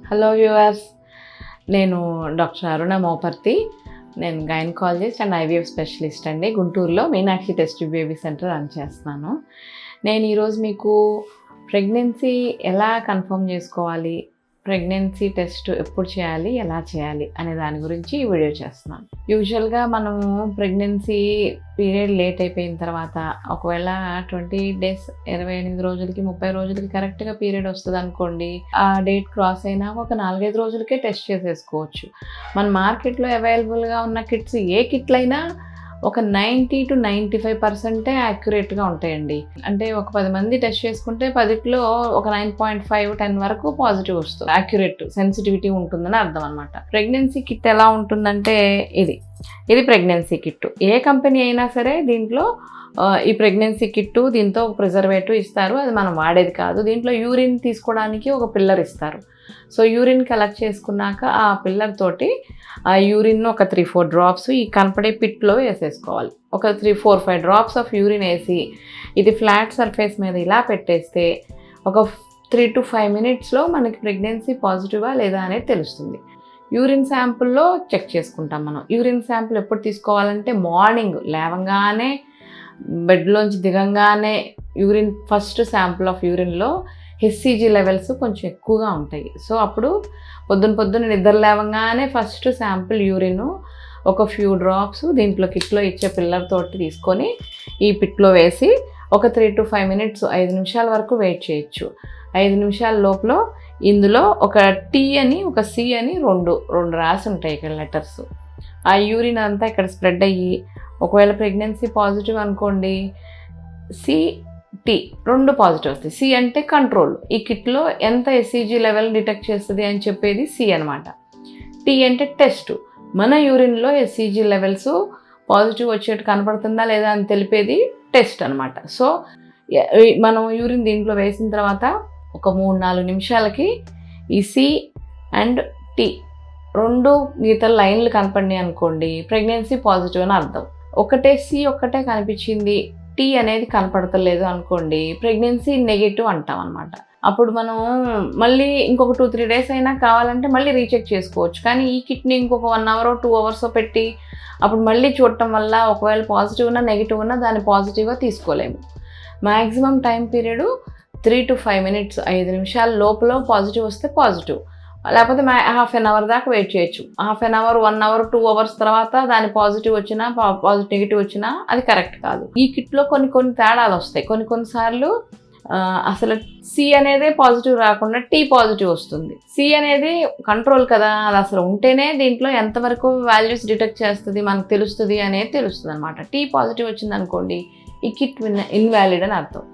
Hello viewers, నేను doctor అరుణ మోపర్తి. నేను gynaecologist and IVF specialist అండి. గుంటూరులో Meenakshi test baby centre run చేస్తున్నాను. నేను ఈరోజు మీకు ప్రెగ్నెన్సీ ఎలా కన్ఫర్మ్ చేసుకోవాలి, ప్రెగ్నెన్సీ టెస్ట్ ఎప్పుడు చేయాలి, ఎలా చేయాలి అనే దాని గురించి ఈ వీడియో చేస్తున్నాను. యూజువల్గా మనము ప్రెగ్నెన్సీ పీరియడ్ లేట్ అయిపోయిన తర్వాత ఒకవేళ 20 days 28 రోజులకి 30 రోజులకి కరెక్ట్గా పీరియడ్ వస్తుంది అనుకోండి, ఆ డేట్ క్రాస్ అయినా ఒక 4-5 రోజులకే టెస్ట్ చేసేసుకోవచ్చు. మన మార్కెట్లో అవైలబుల్గా ఉన్న కిట్స్ ఏ కిట్లైనా ఒక 90 to 95% యాక్యురేట్గా ఉంటాయండి. అంటే ఒక 10 మంది టెస్ట్ చేసుకుంటే 10లో ఒక 9.5 10 వరకు పాజిటివ్ వస్తుంది. యాక్యురేట్ సెన్సిటివిటీ ఉంటుందని అర్థం అనమాట. ప్రెగ్నెన్సీ కిట్ ఎలా ఉంటుందంటే ఇది ప్రెగ్నెన్సీ కిట్. ఏ కంపెనీ అయినా సరే దీంట్లో ఈ ప్రెగ్నెన్సీ కిట్టు దీంతో ప్రిజర్వేటివ్ ఇస్తారు. అది మనం వాడేది కాదు. దీంట్లో యూరిన్ తీసుకోవడానికి ఒక పిల్లర్ ఇస్తారు. సో యూరిన్ కలెక్ట్ చేసుకున్నాక ఆ పిల్లర్ తోటి ఆ యూరిన్ ఒక 3-4 డ్రాప్స్ ఈ కనపడే పిట్లో వేసేసుకోవాలి. ఒక 3-4-5 డ్రాప్స్ ఆఫ్ యూరిన్ వేసి ఇది ఫ్లాట్ సర్ఫేస్ మీద ఇలా పెట్టేస్తే ఒక 3 to 5 minutesలో మనకి ప్రెగ్నెన్సీ పాజిటివా లేదా అనేది తెలుస్తుంది. యూరిన్ శాంపుల్లో చెక్ చేసుకుంటాం మనం. యూరిన్ శాంపుల్ ఎప్పుడు తీసుకోవాలంటే మార్నింగ్ లేవగానే బెడ్లోంచి దిగంగానే యూరిన్ ఫస్ట్ శాంపుల్ ఆఫ్ యూరిన్లో హెచ్సిజీ లెవెల్స్ కొంచెం ఎక్కువగా ఉంటాయి. సో అప్పుడు పొద్దున్న నిద్ర లేవగానే ఫస్ట్ శాంపుల్ యూరిన్ ఒక ఫ్యూ డ్రాప్స్ దీంట్లో కిట్లో ఇచ్చే పిల్లర్ తోటి తీసుకొని ఈ పిట్లో వేసి ఒక 3 to 5 minutes 5 నిమిషాల వరకు వెయిట్ చేయొచ్చు. 5 నిమిషాల లోపల ఇందులో ఒక టీ అని ఒక సి అని రెండు రాసి ఉంటాయి ఇక్కడ లెటర్స్. ఆ యూరిన్ అంతా ఇక్కడ స్ప్రెడ్ అయ్యి ఒకవేళ ప్రెగ్నెన్సీ పాజిటివ్ అనుకోండి, టీ 2 పాజిటివ్ వస్తాయి. సి అంటే కంట్రోల్, ఈ కిట్లో ఎంత ఎస్సీజీ లెవెల్ డిటెక్ట్ చేస్తుంది అని చెప్పేది సి అనమాట. టీ అంటే టెస్ట్, మన యూరిన్లో ఎస్సీజీ లెవెల్స్ పాజిటివ్ వచ్చేట్టు కనపడుతుందా లేదా అని తెలిపేది టెస్ట్ అనమాట. సో మనం యూరిన్ దీంట్లో వేసిన తర్వాత ఒక 3-4 నిమిషాలకి ఈ సి అండ్ టీ 2 గీతల లైన్లు కనపడినాయి అనుకోండి, ప్రెగ్నెన్సీ పాజిటివ్ అని అర్థం. ఒకటే సి ఒక్కటే కనిపించింది, టీ అనేది కనపడతలేదు అనుకోండి, ప్రెగ్నెన్సీ నెగిటివ్ అంటాం అనమాట. అప్పుడు మనం మళ్ళీ ఇంకొక 2-3 days అయినా కావాలంటే మళ్ళీ రీచెక్ చేసుకోవచ్చు. కానీ ఈ కిట్ని ఇంకొక 1 hour 2 hours పెట్టి అప్పుడు మళ్ళీ చూడటం వల్ల ఒకవేళ పాజిటివ్ ఉన్నా నెగిటివ్ ఉన్నా దాన్ని పాజిటివ్గా తీసుకోలేము. Maximum time period 3 to 5 minutes 5 నిమిషాల లోపల పాజిటివ్ వస్తే పాజిటివ్, లేకపోతే ½ an hour దాకా వెయిట్ చేయొచ్చు. ½ an hour 1 hour 2 hours తర్వాత దాని పాజిటివ్ వచ్చినా నెగిటివ్ వచ్చినా అది కరెక్ట్ కాదు. ఈ కిట్లో కొన్ని తేడాలు వస్తాయి. కొన్నిసార్లు అసలు సి అనేదే పాజిటివ్ రాకుండా టీ పాజిటివ్ వస్తుంది. సి అనేది కంట్రోల్ కదా, అది అసలు ఉంటేనే దీంట్లో ఎంతవరకు వాల్యూస్ డిటెక్ట్ చేస్తుంది మనకు తెలుస్తుంది అనేది తెలుస్తుంది అనమాట. టీ పాజిటివ్ వచ్చింది అనుకోండి, ఈ కిట్ ఇన్వాలిడ్ అని అర్థం.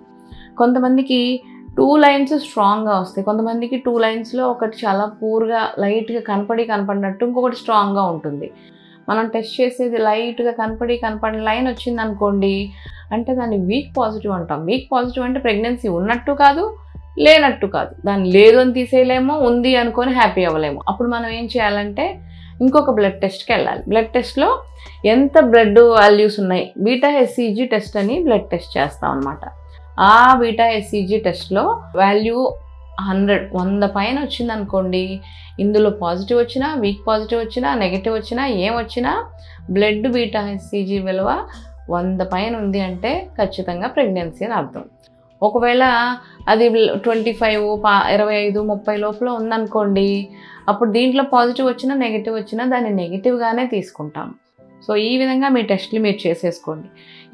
కొంతమందికి 2 lines స్ట్రాంగ్గా వస్తాయి, కొంతమందికి 2 linesలో ఒకటి చాలా పూర్గా లైట్గా కనపడినట్టు ఇంకొకటి స్ట్రాంగ్గా ఉంటుంది. మనం టెస్ట్ చేసేది లైట్గా కనపడిన లైన్ వచ్చింది అనుకోండి అంటే దాన్ని వీక్ పాజిటివ్ అంటాం. వీక్ పాజిటివ్ అంటే ప్రెగ్నెన్సీ ఉన్నట్టు కాదు, లేనట్టు కాదు. దాన్ని లేదు అని తీసేయలేము, ఉంది అనుకొని హ్యాపీ అవ్వలేము. అప్పుడు మనం ఏం చేయాలంటే ఇంకొక బ్లడ్ టెస్ట్కి వెళ్ళాలి. బ్లడ్ టెస్ట్లో ఎంత బ్లడ్ వాల్యూస్ ఉన్నాయి, బీటా హెచ్సిజీ టెస్ట్ అని బ్లడ్ టెస్ట్ చేస్తాం అనమాట. ఆ బీటా హెచ్సిజీ టెస్ట్లో వాల్యూ 100 పైన వచ్చిందనుకోండి, ఇందులో పాజిటివ్ వచ్చినా వీక్ పాజిటివ్ వచ్చినా నెగిటివ్ వచ్చినా ఏమొచ్చినా బ్లడ్ బీటా హెచ్సిజీ విలువ 100 పైన ఉంది అంటే ఖచ్చితంగా ప్రెగ్నెన్సీ అని అర్థం. ఒకవేళ అది 25, 25, 30 లోపల ఉందనుకోండి, అప్పుడు దీంట్లో పాజిటివ్ వచ్చినా నెగిటివ్ వచ్చినా దాన్ని నెగిటివ్గానే తీసుకుంటాం. సో ఈ విధంగా మీ టెస్ట్లు మీరు చేసేసుకోండి.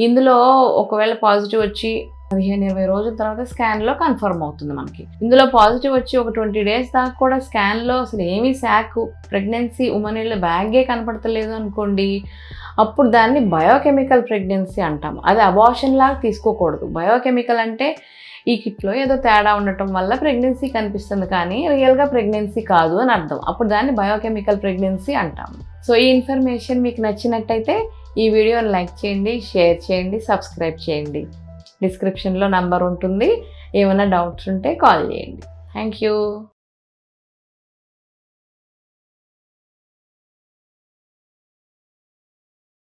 ఇందులో ఒకవేళ పాజిటివ్ వచ్చి 15-20 రోజుల తర్వాత స్కాన్లో కన్ఫర్మ్ అవుతుంది మనకి. ఇందులో పాజిటివ్ వచ్చి ఒక 20 days దాకా కూడా స్కాన్లో అసలు ఏమీ ప్రెగ్నెన్సీ ఉమ్మనీళ్ళ బ్యాగే కనపడతలేదు అనుకోండి, అప్పుడు దాన్ని బయోకెమికల్ ప్రెగ్నెన్సీ అంటాము. అది అబార్షన్ లాగా తీసుకోకూడదు. బయోకెమికల్ అంటే ఈ కిట్లో ఏదో తేడా ఉండటం వల్ల ప్రెగ్నెన్సీ కనిపిస్తుంది కానీ రియల్గా ప్రెగ్నెన్సీ కాదు అని అర్థం. అప్పుడు దాన్ని బయోకెమికల్ ప్రెగ్నెన్సీ అంటాము. సో ఈ ఇన్ఫర్మేషన్ మీకు నచ్చినట్టయితే ఈ వీడియోని లైక్ చేయండి, షేర్ చేయండి, సబ్స్క్రైబ్ చేయండి. డిస్క్రిప్షన్లో నంబర్ ఉంటుంది. ఏమైనా డౌట్స్ ఉంటే కాల్ చేయండి. Thank you.